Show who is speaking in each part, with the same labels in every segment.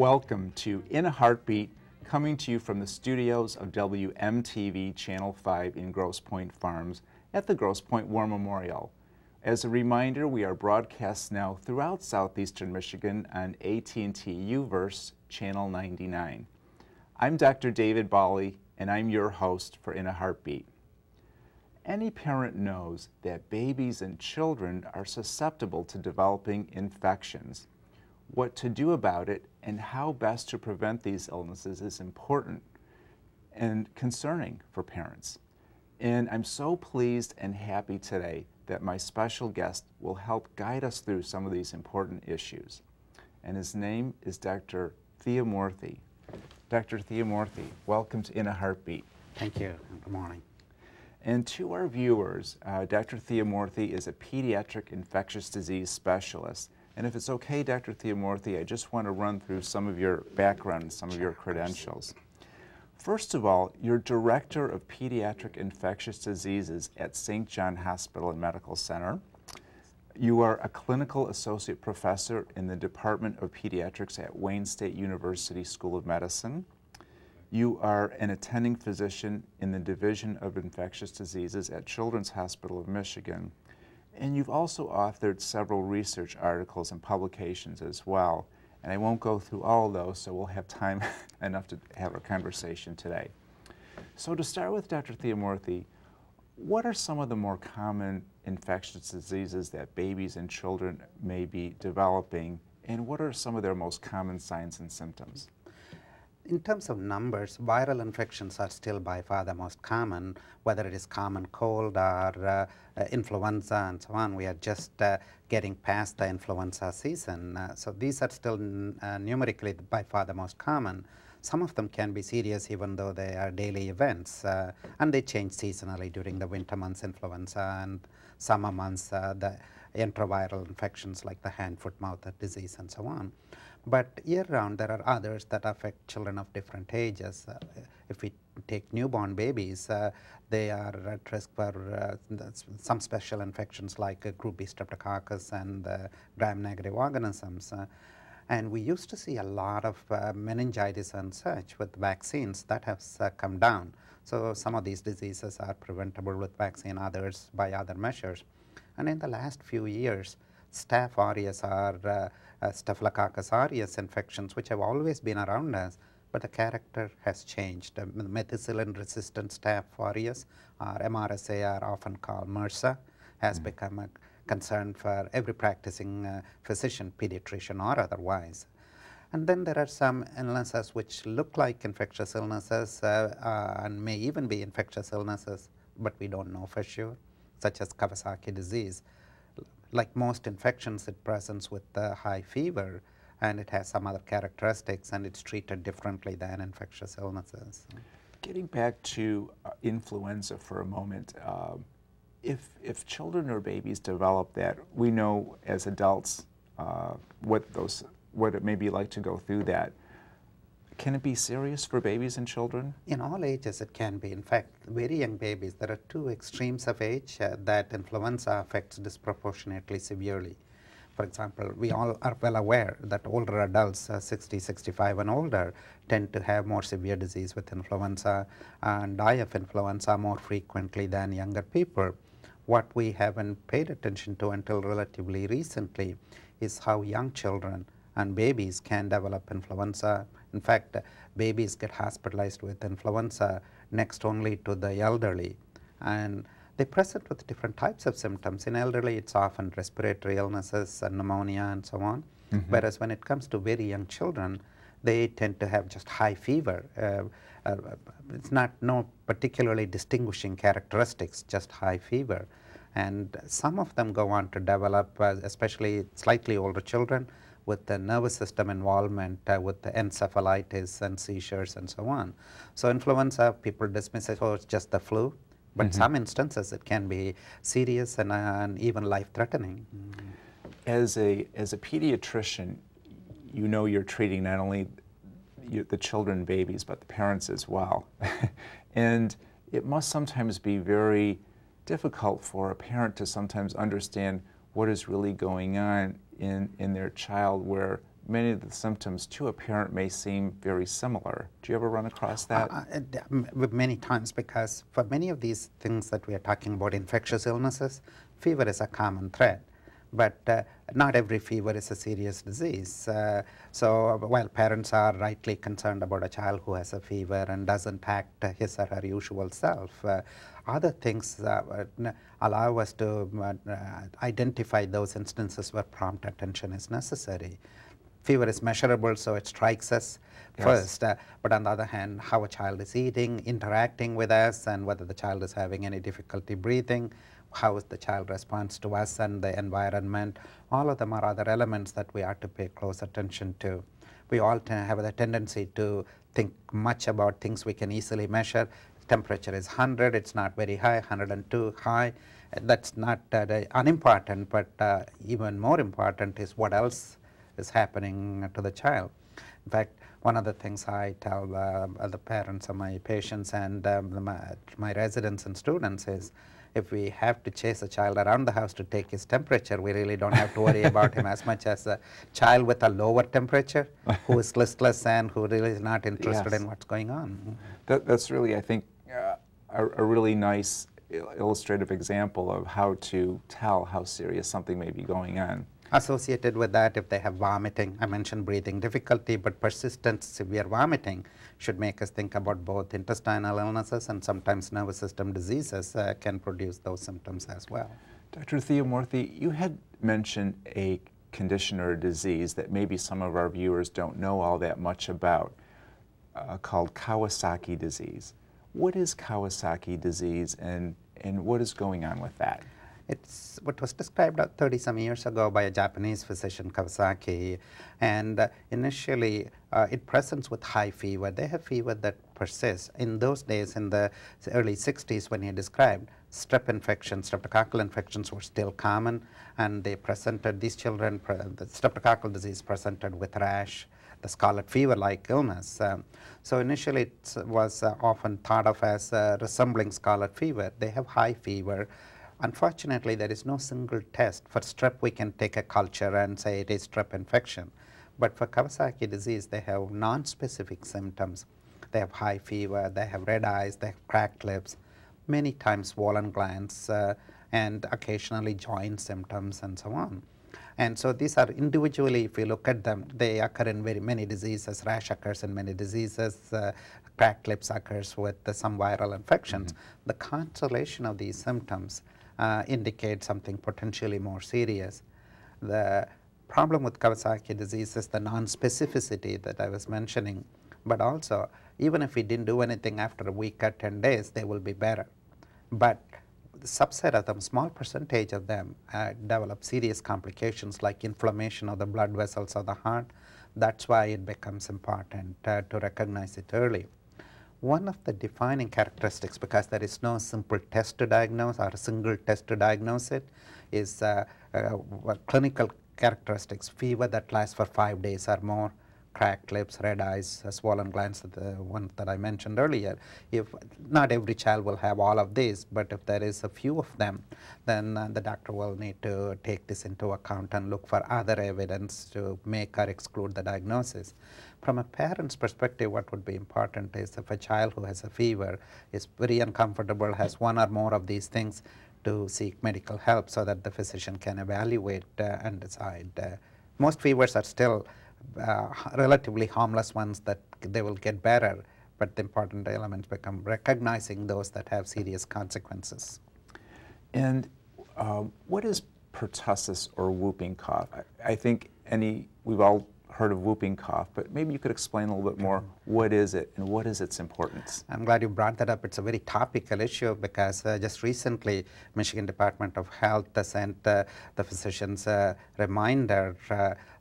Speaker 1: Welcome to In a Heartbeat, coming to you from the studios of WMTV Channel 5 in Grosse Pointe Farms at the Grosse Pointe War Memorial. As a reminder, we are broadcast now throughout southeastern Michigan on AT&T U-verse Channel 99. I'm Dr. David Bawley, and I'm your host for In a Heartbeat. Any parent knows that babies and children are susceptible to developing infections. What to do about it and how best to prevent these illnesses is important and concerning for parents. And I'm so pleased and happy today that my special guest will help guide us through some of these important issues. And his name is Dr. Thirumoorthi. Dr. Thirumoorthi, welcome to In a Heartbeat.
Speaker 2: Thank you. Good morning.
Speaker 1: And to our viewers, Dr. Thirumoorthi is a pediatric infectious disease specialist. And if it's okay, Dr. Thirumoorthi, I just want to run through some of your background and some of your credentials. First of all, you're Director of Pediatric Infectious Diseases at St. John Hospital and Medical Center. You are a Clinical Associate Professor in the Department of Pediatrics at Wayne State University School of Medicine. You are an attending physician in the Division of Infectious Diseases at Children's Hospital of Michigan. And you've also authored several research articles and publications as well. And I won't go through all of those, so we'll have time enough to have a conversation today. So to start with, Dr. Thirumoorthi, what are some of the more common infectious diseases that babies and children may be developing, and what are some of their most common signs and symptoms?
Speaker 2: In terms of numbers, viral infections are still by far the most common, whether it is common cold or influenza and so on. We are just getting past the influenza season. So these are still numerically by far the most common. Some of them can be serious even though they are daily events, and they change seasonally during the winter months, influenza, and summer months, the intraviral infections like the hand, foot, mouth disease and so on. But year-round, there are others that affect children of different ages. If we take newborn babies, they are at risk for some special infections like group B streptococcus and gram-negative organisms. And we used to see a lot of meningitis and such with vaccines. That has come down. So some of these diseases are preventable with vaccine, others by other measures. And in the last few years, Staph aureus or Staphylococcus aureus infections, which have always been around us, but the character has changed. Methicillin-resistant Staph aureus, or MRSA, are often called MRSA, has become a concern for every practicing physician, pediatrician, or otherwise. And then there are some illnesses which look like infectious illnesses and may even be infectious illnesses, but we don't know for sure, such as Kawasaki disease. Like most infections, it presents with high fever, and it has some other characteristics, and it's treated differently than infectious illnesses.
Speaker 1: Getting back to influenza for a moment, if children or babies develop that, we know as adults what it may be like to go through that. Can it be serious for babies and children?
Speaker 2: In all ages, it can be. In fact, very young babies, there are two extremes of age that influenza affects disproportionately severely. For example, we all are well aware that older adults, 60, 65 and older, tend to have more severe disease with influenza and die of influenza more frequently than younger people. What we haven't paid attention to until relatively recently is how young children and babies can develop influenza. In fact, babies get hospitalized with influenza next only to the elderly. And they present with different types of symptoms. In elderly, it's often respiratory illnesses, pneumonia, and so on. Whereas when it comes to very young children, they tend to have just high fever. It's no particularly distinguishing characteristics, just high fever. And some of them go on to develop, especially slightly older children, with the nervous system involvement, with the encephalitis and seizures and so on. So influenza, people dismiss it, oh, it's just the flu. But in some instances, it can be serious and even life-threatening.
Speaker 1: As a pediatrician, you know you're treating not only the children and babies, but the parents as well. And it must sometimes be very difficult for a parent to sometimes understand what is really going on in their child, where many of the symptoms to a parent may seem very similar. Do you ever run across that?
Speaker 2: Many times, because for many of these things that we are talking about, infectious illnesses, fever is a common thread. But not every fever is a serious disease. So while parents are rightly concerned about a child who has a fever and doesn't act his or her usual self, other things allow us to identify those instances where prompt attention is necessary. Fever is measurable, so it strikes us first. But on the other hand, how a child is eating, interacting with us, and whether the child is having any difficulty breathing, how the child responds to us and the environment, all of them are other elements that we are to pay close attention to. We all have the tendency to think much about things we can easily measure. Temperature is 100, it's not very high, 102 high. That's not unimportant, but even more important is what else is happening to the child. In fact, one of the things I tell the parents of my patients and my residents and students is, if we have to chase a child around the house to take his temperature, we really don't have to worry about him as much as a child with a lower temperature who is listless and who really is not interested in what's going on.
Speaker 1: That's really, I think, a really nice illustrative example of how to tell how serious something may be going on.
Speaker 2: Associated with that, if they have vomiting, I mentioned breathing difficulty, but persistent severe vomiting should make us think about both intestinal illnesses and sometimes nervous system diseases can produce those symptoms as well.
Speaker 1: Dr. Thirumoorthi, you had mentioned a condition or a disease that maybe some of our viewers don't know all that much about, called Kawasaki disease. What is Kawasaki disease, and what is going on with that?
Speaker 2: It's what was described 30-some years ago by a Japanese physician, Kawasaki, and initially it presents with high fever. They have fever that persists. In those days, in the early 60s, when he described, strep infections, streptococcal infections were still common, and they presented, these children, the streptococcal disease presented with rash, the scarlet fever-like illness. So initially it was often thought of as resembling scarlet fever. They have high fever. Unfortunately, there is no single test. For strep, we can take a culture and say it is strep infection. But for Kawasaki disease, they have non-specific symptoms. They have high fever, they have red eyes, they have cracked lips, many times swollen glands, and occasionally joint symptoms and so on. And so these are individually, if you look at them, they occur in very many diseases. Rash occurs in many diseases. Cracked lips occurs with some viral infections. The constellation of these symptoms indicates something potentially more serious. The problem with Kawasaki disease is the non-specificity that I was mentioning, but also even if we didn't do anything after a week or 10 days, they will be better. But the subset of them, small percentage of them, develop serious complications like inflammation of the blood vessels of the heart. That's why it becomes important to recognize it early. One of the defining characteristics, because there is no simple test to diagnose or a single test to diagnose it, is clinical characteristics: fever that lasts for 5 days or more, cracked lips, red eyes, swollen glands, the one that I mentioned earlier. If not every child will have all of these, but if there is a few of them, then the doctor will need to take this into account and look for other evidence to make or exclude the diagnosis. From a parent's perspective, what would be important is if a child who has a fever is very uncomfortable, has one or more of these things, to seek medical help so that the physician can evaluate and decide. Most fevers are still relatively harmless ones that they will get better, but the important elements become recognizing those that have serious consequences.
Speaker 1: And what is pertussis or whooping cough? I think we've all heard of whooping cough, but maybe you could explain a little bit more. What is it and what is its importance?
Speaker 2: I'm glad you brought that up. It's a very topical issue because just recently Michigan Department of Health sent the physicians a reminder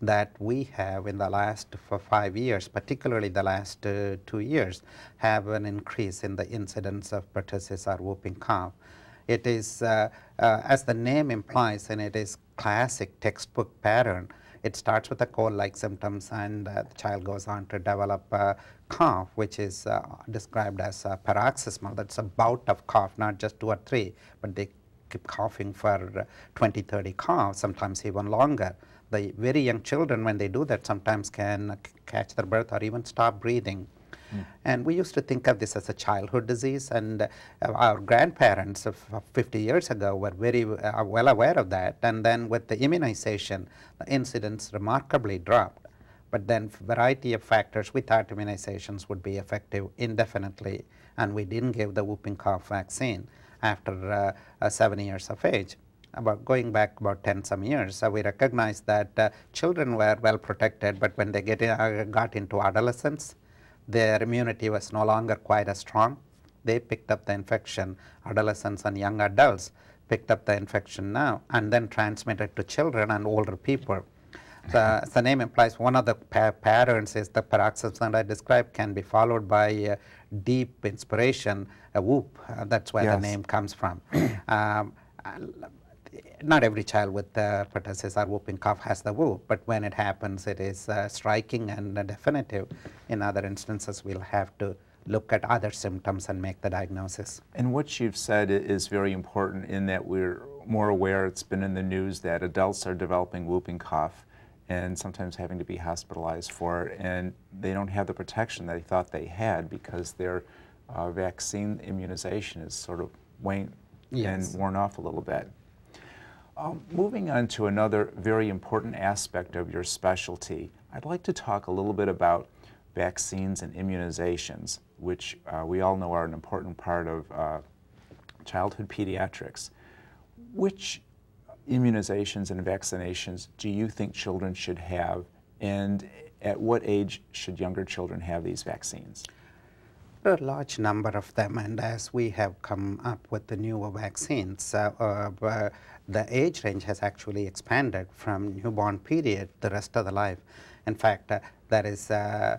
Speaker 2: that we have in the last 5 years, particularly the last 2 years, have an increase in the incidence of pertussis or whooping cough. It is, as the name implies, and it is classic textbook pattern. It starts with the cold-like symptoms, and the child goes on to develop a cough, which is described as paroxysmal. That's a bout of cough, not just 2 or 3, but they keep coughing for 20, 30 coughs, sometimes even longer. The very young children, when they do that, sometimes can catch their breath or even stop breathing. And we used to think of this as a childhood disease, and our grandparents of 50 years ago were very well aware of that. And then with the immunization, the incidence remarkably dropped. But then variety of factors, we thought immunizations would be effective indefinitely, and we didn't give the whooping cough vaccine after 7 years of age. Going back about 10 some years, we recognized that children were well protected, but when they got into adolescence, their immunity was no longer quite as strong. They picked up the infection. Adolescents and young adults picked up the infection now and then transmitted to children and older people. As the name implies, one of the patterns is the paroxysm that I described can be followed by deep inspiration, a whoop. That's where the name comes from. Not every child with pertussis or whooping cough has the whoop, but when it happens, it is striking and definitive. In other instances, we'll have to look at other symptoms and make the diagnosis.
Speaker 1: And what you've said is very important in that we're more aware, it's been in the news, that adults are developing whooping cough and sometimes having to be hospitalized for it, and they don't have the protection they thought they had because their vaccine immunization is sort of waned and worn off a little bit. Moving on to another very important aspect of your specialty, I'd like to talk a little bit about vaccines and immunizations, which we all know are an important part of childhood pediatrics. Which immunizations and vaccinations do you think children should have, and at what age should younger children have these vaccines?
Speaker 2: There are a large number of them, and as we have come up with the newer vaccines, the age range has actually expanded from newborn period the rest of the life. In fact, there is a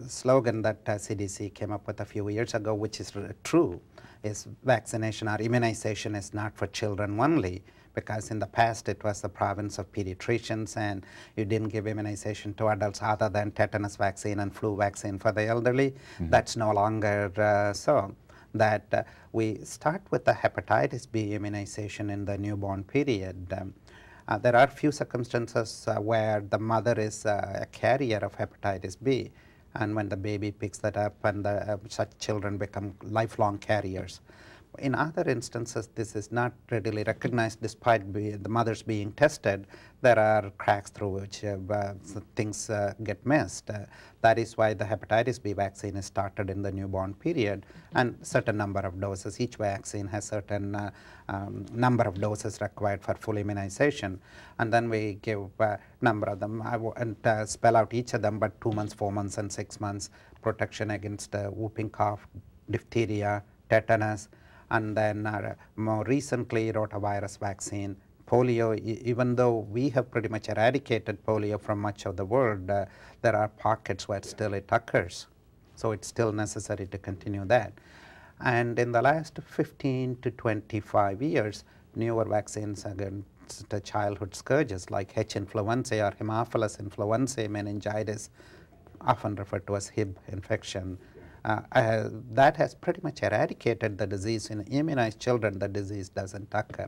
Speaker 2: slogan that CDC came up with a few years ago, which is true, is vaccination or immunization is not for children only, because in the past it was the province of pediatricians and you didn't give immunization to adults other than tetanus vaccine and flu vaccine for the elderly. That's no longer so. That we start with the hepatitis B immunization in the newborn period. There are few circumstances where the mother is a carrier of hepatitis B, and when the baby picks that up, and such children become lifelong carriers. In other instances, this is not readily recognized despite the mothers being tested. There are cracks through which things get missed. That is why the hepatitis B vaccine is started in the newborn period, and certain number of doses. Each vaccine has certain number of doses required for full immunization. And then we give a number of them. I won't spell out each of them, but 2 months, 4 months, and 6 months protection against whooping cough, diphtheria, tetanus, and then more recently rotavirus vaccine, polio. Even though we have pretty much eradicated polio from much of the world, there are pockets where still it occurs. So it's still necessary to continue that. And in the last 15 to 25 years, newer vaccines against the childhood scourges like H. influenzae or Haemophilus influenzae meningitis, often referred to as Hib infection, that has pretty much eradicated the disease. In immunized children, the disease doesn't occur.